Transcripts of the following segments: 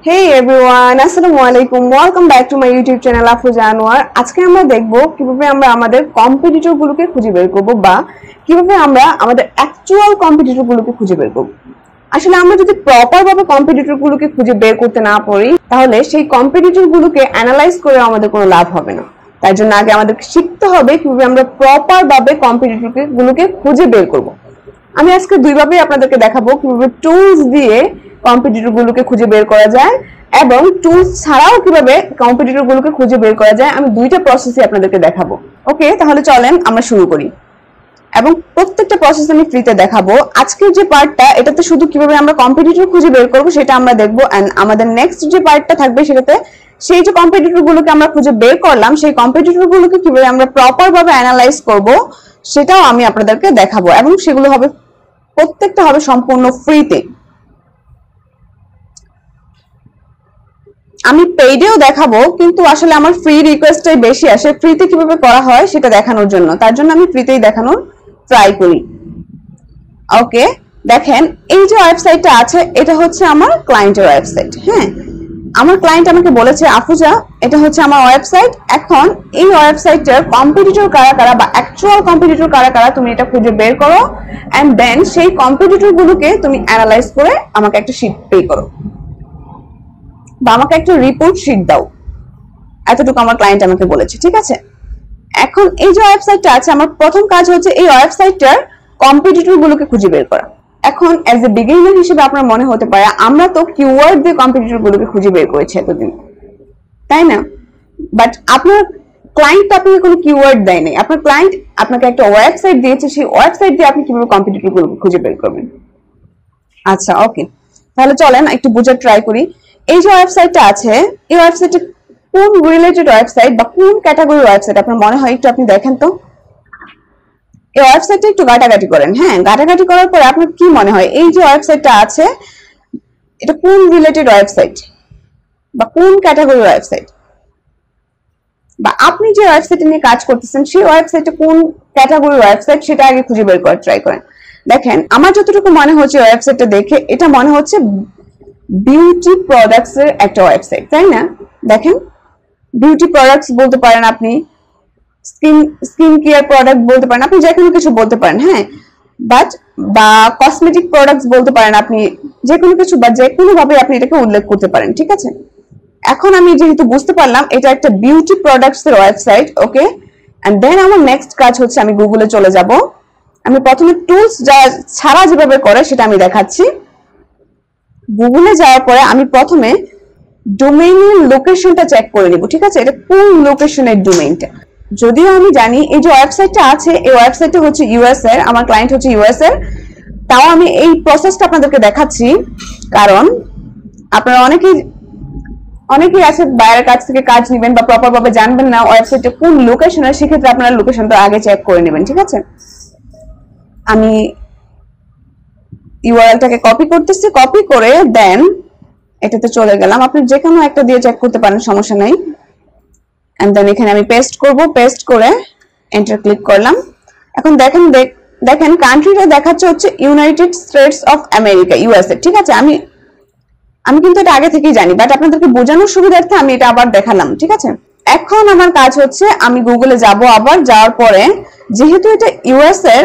Hey everyone, আসসালামু আলাইকুম। Welcome back to my YouTube channel Afroza Anwar. আজকে আমরা দেখব কিভাবে আমরা আমাদের কম্পিটিটর গুলোকে খুঁজে বের করব বা কিভাবে আমরা আমাদের অ্যাকচুয়াল কম্পিটিটর গুলোকে খুঁজে বের করব। আসলে আমরা যদি প্রপার ভাবে কম্পিটিটর গুলোকে খুঁজে বের করতে না পারি তাহলে সেই কম্পিটিটর গুলোকে অ্যানালাইজ করে আমাদের কোনো লাভ হবে না। তাই জন্য আগে আমাদের শিখতে হবে কিভাবে আমরা প্রপার ভাবে কম্পিটিটর গুলোকে খুঁজে বের করব। আমি আজকে দুইভাবে আপনাদেরকে দেখাবো কিভাবে টুলস দিয়ে কম্পিটিটর গুলোকে খুঁজে বের করা যায় এবং টুলস ছাড়াও কিভাবে কম্পিটিটর গুলোকে খুঁজে বের করা যায়। আমি দুইটা প্রসেসই আপনাদেরকে দেখাবো। ওকে, তাহলে চলেন আমরা শুরু করি এবং প্রত্যেকটা প্রসেস আমি ফ্রিতে দেখাবো। আজকের যে পার্টটা এটাতে শুধু কিভাবে আমরা কম্পিটিটর খুঁজে বের করব সেটা আমরা দেখবো, এন্ড আমাদের নেক্সট যে পার্টটা থাকবে সেটাতে সেই যে কম্পিটিটর গুলোকে আমরা খুঁজে বের করলাম সেই কম্পিটিটর গুলোকে কিভাবে আমরা প্রপার ভাবে অ্যানালাইজ করব সেটাও আমি আপনাদেরকে দেখাবো এবং সেগুলো হবে প্রত্যেকটা হবে সম্পূর্ণ ফ্রিতে। আমি পেইডেও দেখাবো কিন্তু আসলে আমার ফ্রি রিকোয়েস্টটাই বেশি আসে, ফ্রিতে কিভাবে করা হয় সেটা দেখানোর জন্য, তার জন্য আমি ফ্রিতেই দেখানোর ট্রাই করি। ওকে, দেখেন এই যে ওয়েবসাইটটা আছে এটা হচ্ছে আমার ক্লায়েন্টের ওয়েবসাইট। হ্যাঁ, আমার ক্লায়েন্ট আমাকে বলেছে আফরোজা এটা হচ্ছে আমার ওয়েবসাইট, এখন এই ওয়েবসাইটের কম্পিটিটর কারা কারা বা অ্যাকচুয়াল কম্পিটিটর কারা কারা তুমি এটা খুঁজে বের করো এন্ড দেন সেই কম্পিটিটর গুলোকে তুমি অ্যানালাইজ করে আমাকে একটা শিট পে করো বা আমাকে একটা রিপোর্ট শিট দাও। এতটুকু আমার ক্লায়েন্ট আমাকে বলেছে, ঠিক আছে। এখন এই যে ওয়েবসাইটটা আছে আমার প্রথম কাজ হচ্ছে এই ওয়েবসাইটটার কম্পিটিটর গুলোকে খুঁজে বের করা। এখন অ্যাজ এ বিগিনার হিসেবে আপনার মনে হতে পারে আমরা তো কিওয়ার্ড দিয়ে কম্পিটিটর গুলোকে খুঁজে বের করেছি এতদিন, তাই না? বাট আপনার ক্লায়েন্ট তো আপনাকে কোনো কিওয়ার্ড দেয় নাই, আপনার ক্লায়েন্ট আপনাকে একটা ওয়েবসাইট দিয়েছে, সেই ওয়েবসাইট দিয়ে আপনি কিভাবে কম্পিটিটর গুলোকে খুঁজে বের করবেন। আচ্ছা ওকে, তাহলে চলেন একটু বোঝার ট্রাই করি। এই যে ওয়েবসাইটটা আছে এই ওয়েবসাইটে কোন রিলেটেড ওয়েবসাইট বা কোন ক্যাটাগরির ওয়েবসাইট আপনার মনে হয় একটু আপনি দেখেন তো। এই ওয়েবসাইটটা একটু ঘাটাঘাটি করেন। হ্যাঁ, ঘাটাঘাটি করার পরে আপনার কি মনে হয় এই যে ওয়েবসাইটটা আছে এটা কোন রিলেটেড ওয়েবসাইট বা কোন ক্যাটাগরির ওয়েবসাইট, বা আপনি যে ওয়েবসাইটে নিয়ে কাজ করতেছেন সেই ওয়েবসাইটে কোন ক্যাটাগরির ওয়েবসাইট সেটা আগে খুঁজে বের করার ট্রাই করেন। দেখেন আমার যতটুকু মনে হচ্ছে ওয়েবসাইটটা দেখে এটা মনে হচ্ছে বিউটি প্রোডাক্টস এর একটা ওয়েবসাইট, তাই না? দেখেন বিউটি প্রোডাক্টস বলতে পারেন আপনি, স্কিন কেয়ার প্রোডাক্ট বলতে পারেন, আপনি যে কোনো কিছু বলতে পারেন। হ্যাঁ, বাট বা কসমেটিক প্রোডাক্টস বলতে পারেন আপনি, যে কোনো কিছু বা যে কোনো ভাবে আপনি এটাকে উল্লেখ করতে পারেন, ঠিক আছে। এখন আমি যেহেতু বুঝতে পারলাম এটা একটা বিউটি প্রোডাক্টস এর ওয়েবসাইট, ওকে, এন্ড দেন আমার নেক্সট কাজ হচ্ছে আমি গুগলে চলে যাব। আমি প্রথমে টুলস যা ছাড়া যেভাবে করে সেটা আমি দেখাচ্ছি। গুগলে যাওয়ার পরে আমি প্রথমে ডোমেইনের লোকেশনটা চেক করে নিব, ঠিক আছে, এটা কোন লোকেশনের ডোমেইনটা। যদিও আমি জানি এই যে ওয়েবসাইটটা আছে এই ওয়েবসাইটটা হচ্ছে ইউএস এর, আমার ক্লায়েন্ট হচ্ছে ইউএস এর, তাও আমি এই প্রসেসটা আপনাদেরকে দেখাচ্ছি কারণ আপনারা অনেকেই আছে বাইরের কাছ থেকে কাজ নেবেন বা প্রপার ভাবে জানবেন না ওয়েবসাইটে কোন লোকেশনে, সেক্ষেত্রে আপনারা লোকেশনটা আগে চেক করে নেবেন, ঠিক আছে। আমি ইউআরএলটাকে কপি করতেছি, কপি করে দেন এটাতে চলে গেলাম। আপনি যে কোনো একটা দিয়ে চেক করতে পারেন, সমস্যা নাই। এন্ড দেন এখানে আমি পেস্ট করব, পেস্ট করে এন্টার ক্লিক করলাম। এখন দেখেন দেখেন কান্ট্রিটা দেখাচ্ছে হচ্ছে United states of America, USA, ঠিক আছে। আমি কিন্তু এটা আগে থেকেই জানি বাট আপনাদেরকে বোঝানোর সুবিধার্থে আমি এটা আবার দেখালাম, ঠিক আছে। এখন আমার কাজ হচ্ছে আমি গুগলে যাব, আবার যাওয়ার পরে যেহেতু এটা ইউএস এর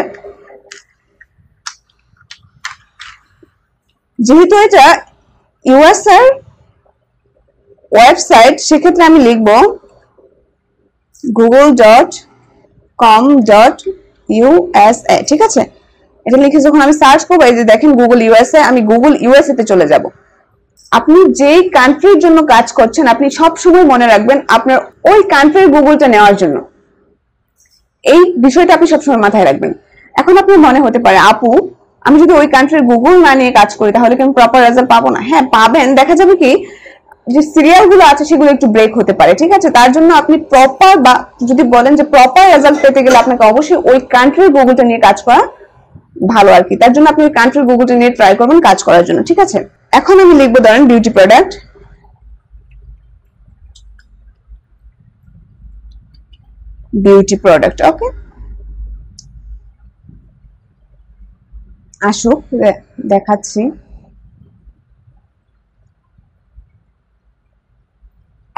ওয়েবসাইট, সেক্ষেত্রে আমি লিখব google.com.usa, ঠিক আছে। এটা লিখে যখন আমি সার্চ করবো এই যে দেখেন গুগল ইউএসএ, আমি গুগল ইউএসএ তে চলে যাব। আপনি যেই কান্ট্রির জন্য কাজ করছেন আপনি সব সময় মনে রাখবেন আপনার ওই কান্ট্রির গুগলটা নেওয়ার জন্য, এই বিষয়টা আপনি সবসময় মাথায় রাখবেন। এখন আপনার মনে হতে পারে আপু আমি যদি ওই কান্ট্রির গুগল না নিয়ে কাজ করি তাহলে কি আমি প্রপার রেজাল্ট পাবো না? হ্যাঁ পাবেন, দেখা যাবে কি যে সিরিয়াল গুলো আছে সেগুলো একটু ব্রেক হতে পারে, ঠিক আছে। তার জন্য আপনি প্রপার বা যদি বলেন যে প্রপার রেজাল্ট পেতে গেলে আপনাকে অবশ্যই ওই কান্ট্রির গুগলটা নিয়ে কাজ করা ভালো আর কি। তার জন্য আপনি ওই কান্ট্রির গুগলটা নিয়ে ট্রাই করবেন কাজ করার জন্য, ঠিক আছে। এখন আমি লিখবো ধরেন বিউটি প্রোডাক্ট, ওকে, আসুক দেখাচ্ছি।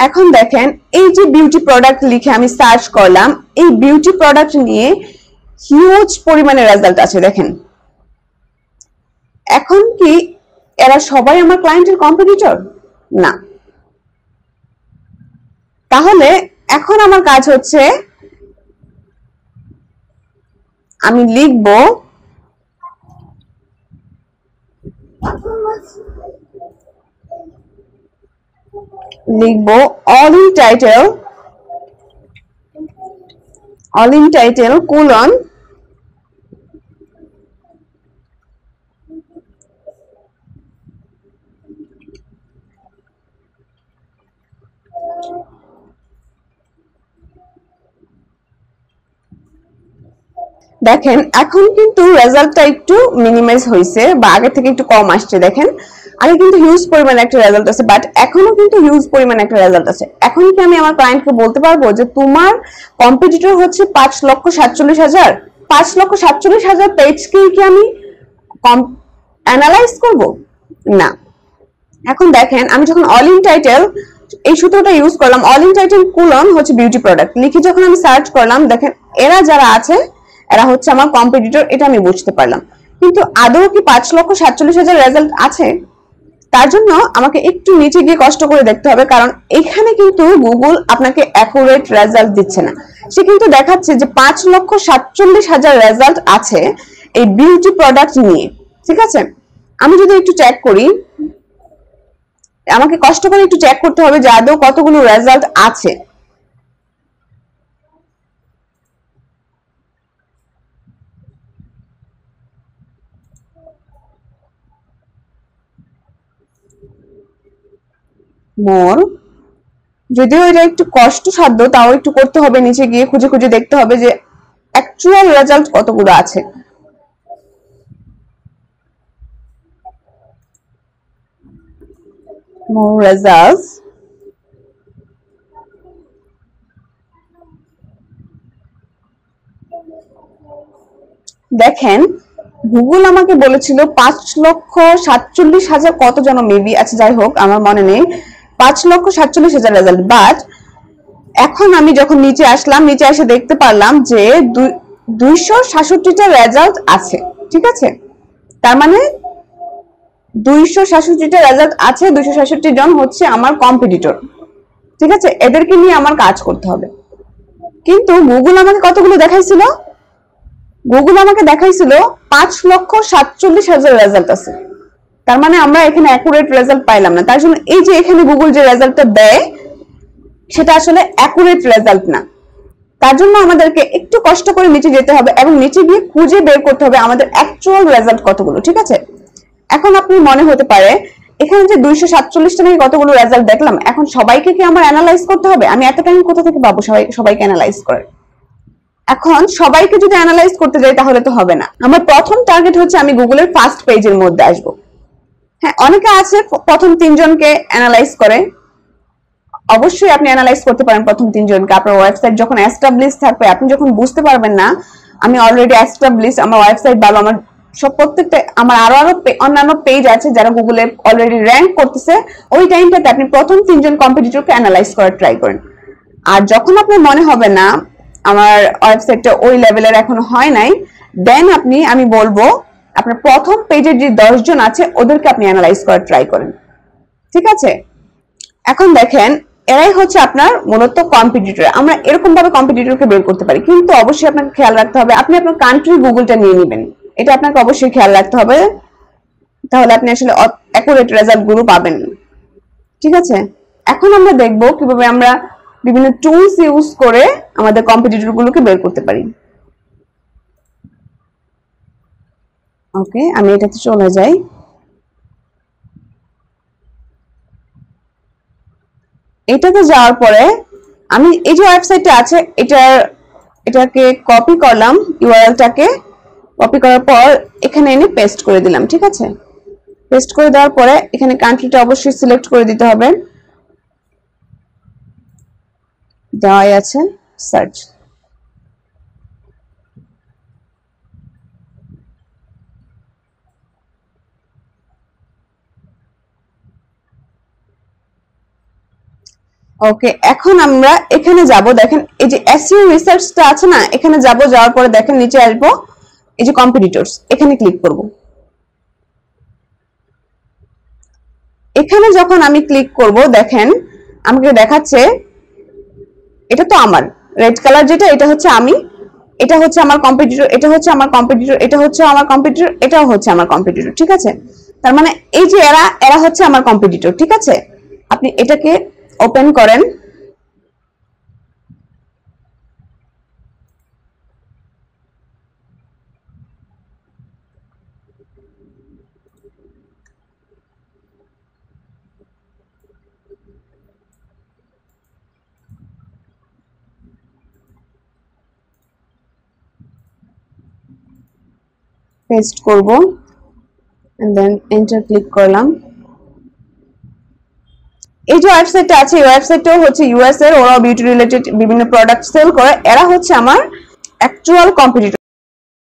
এখন দেখেন এই যে বিউটি প্রোডাক্ট লিখে আমি সার্চ করলাম, এই বিউটি প্রোডাক্ট নিয়ে হিউজ পরিমাণে রেজাল্ট আছে। দেখেন এখন কি এরা সবাই আমার ক্লায়েন্টের কম্পিটিটর? না। তাহলে এখন আমার কাজ হচ্ছে আমি লিখবো অল ইন টাইটেল কোলন দেখেন এখন কিন্তু রেজাল্টটা একটু মিনিমাইজ হয়েছে বা আগে থেকে একটু কম আসছে। দেখেন আগে কিন্তু হিউজ পরিমাণে একটা রেজাল্ট আছে, বাট এখনো কিন্তু হিউজ পরিমাণে একটা রেজাল্ট আছে। এখন কি আমি আমার ক্লায়েন্টকে বলতে পারবো যে তোমার কম্পিটিটর হচ্ছে 5,47,000? 5,47,000 পেজকে কি আমি অ্যানালাইজ করব? না। এখন দেখেন আমি যখন অল ইন টাইটেল এই সূত্রটা ইউজ করলাম, অল ইন টাইটেল কোলন হচ্ছে বিউটি প্রোডাক্ট লিখে যখন আমি সার্চ করলাম, দেখেন এরা যারা আছে এরা হচ্ছে আমার কম্পিটিটর, এটা আমি বুঝতে পারলাম। কিন্তু আদৌ কি 5,47,000 রেজাল্ট আছে? তার জন্য আমাকে একটু নিচে গিয়ে কষ্ট করে দেখতে হবে, কারণ এখানে কিন্তু গুগল আপনাকে অ্যাকুরেট রেজাল্ট দিচ্ছে না। সে কিন্তু দেখাচ্ছে যে 5,47,000 রেজাল্ট আছে এই বিউটি প্রোডাক্ট নিয়ে। ঠিক আছে, আমি যদি একটু চেক করি, আমাকে কষ্ট করে একটু চেক করতে হবে যে আদৌ কতগুলো রেজাল্ট আছে। মোর, যদিও এটা একটু কষ্টসাধ্য, তাও একটু করতে হবে, নিচে গিয়ে খুঁজে খুঁজে দেখতে হবে যে অ্যাকচুয়াল রেজাল্ট কতগুলো আছে। মোর রেজাল্টস, দেখেন গুগল আমাকে বলেছিল 5,47,000 কত যেন মেবি, আচ্ছা যাই হোক আমার মনে নেই, 5,47,000 রেজাল্ট। বাট এখন আমি যখন নিচে আসলাম, নিচে এসে দেখতে পারলাম যে 266টা রেজাল্ট আছে। ঠিক আছে, তার মানে 266টা রেজাল্ট আছে, 266 জন হচ্ছে আমার কম্পিটিটর। ঠিক আছে, এদেরকে নিয়ে আমার কাজ করতে হবে। কিন্তু গুগল আমাকে কতগুলো দেখাইছিল? গুগল আমাকে দেখাইছিল 5,47,000 রেজাল্ট আছে। তার মানে আমরা এখানে অ্যাকুরেট রেজাল্ট পাইলাম না। তার জন্য এই যে এখানে গুগল যে রেজাল্টটা দেয় সেটা আসলে অ্যাকুরেট রেজাল্ট না। তার জন্য আমাদেরকে একটু কষ্ট করে নিচে যেতে হবে এবং নিচে গিয়ে খুঁজে বের করতে হবে আমাদের অ্যাকচুয়াল রেজাল্ট কতগুলো। ঠিক আছে, এখন আপনি মনে হতে পারে এখানে যে 247টা নাকি কতগুলো রেজাল্ট দেখলাম, এখন সবাইকে কি আমার অ্যানালাইজ করতে হবে? আমি এত টাইম কোথা থেকে পাবো সবাইকে অ্যানালাইজ করে? এখন সবাইকে যদি অ্যানালাইজ করতে যাই তাহলে তো হবে না। আমার প্রথম টার্গেট হচ্ছে আমি গুগলের ফার্স্ট পেজের মধ্যে আসবো। হ্যাঁ, অনেকে আছে প্রথম 3 জনকে অ্যানালাইজ করে, অবশ্যই আপনি অ্যানালাইজ করতে পারেন প্রথম 3 জনকে। আপনার ওয়েবসাইট যখন এস্টাবলিশ থাকবে, আপনি যখন বুঝতে পারবেন না আমি অলরেডি এস্টাবলিশ, আমার ওয়েবসাইট ভালো, আমার সব প্রত্যেকটা আমার আরো অন্যান্য পেজ আছে যারা গুগলে অলরেডি র্যাঙ্ক করতেছে, ওই টাইমটাতে আপনি প্রথম 3 জন কম্পিটিটরকে অ্যানালাইজ করার ট্রাই করেন। আর যখন আপনার মনে হবে না আমার ওয়েবসাইটটা ওই লেভেলের এখনো হয় নাই, দেন আমি বলবো আপনার প্রথম পেজের যে 10 জন আছে ওদেরকে আপনি অ্যানালাইজ করার ট্রাই করেন। ঠিক আছে, এখন দেখেন এরাই হচ্ছে আপনার মূলত কম্পিটিটর। আমরা এরকম ভাবে কম্পিটিটরকে বের করতে পারি, কিন্তু অবশ্যই আপনাকে খেয়াল রাখতে হবে আপনি আপনার কান্ট্রি গুগলটা নিয়ে নেবেন, এটা আপনাকে অবশ্যই খেয়াল রাখতে হবে, তাহলে আপনি আসলে অ্যাকুরেট রেজাল্ট গুলো পাবেন। ঠিক আছে, এখন আমরা দেখব কিভাবে আমরা বিভিন্ন টুলস ইউজ করে আমাদের কম্পিটিটর গুলোকে বের করতে পারি। ওকে, আমি এটাতে চলে যাই। এটাতে যাওয়ার পরে আমি এই যে ওয়েবসাইটটা আছে এটাকে কপি করলাম, ইউআরএলটাকে কপি করার পর এখানে এনে পেস্ট করে দিলাম। ঠিক আছে, পেস্ট করে দেওয়ার পরে এখানে কান্ট্রিটা অবশ্যই সিলেক্ট করে দিতে হবে, দেওয়াই আছে সার্চ। ওকে, এখন আমরা এখানে যাব। দেখেন এই যে এসইও রিসার্চটা আছে না, এখানে যাব, যাওয়ার পরে দেখেন নিচে আসবো, এই যে কম্পিটিটরস, এখানে ক্লিক করব। এখানে যখন আমি ক্লিক করব দেখেন আমাকে দেখাচ্ছে, এটা তো আমার রেড কালার যেটা, এটা হচ্ছে আমি, এটা হচ্ছে আমার কম্পিটিটর, এটা হচ্ছে আমার কম্পিটিটর, এটা হচ্ছে আমার কম্পিটিটর, এটাও হচ্ছে আমার কম্পিটিটর, ঠিক আছে? তার মানে এই যে এরা এরা হচ্ছে আমার কম্পিটিটর, ঠিক আছে? আপনি এটাকে ওপেন করেন। পেস্ট করব এন্ড দেন এন্টার ক্লিক করলাম। এই যে ওয়েবসাইটটা আছে, এই ওয়েবসাইটটাও হচ্ছে ইউএস এর, ওরাও বিউটি রিলেটেড বিভিন্ন প্রোডাক্ট সেল করে, এরা হচ্ছে আমার অ্যাকচুয়াল কম্পিটিটর।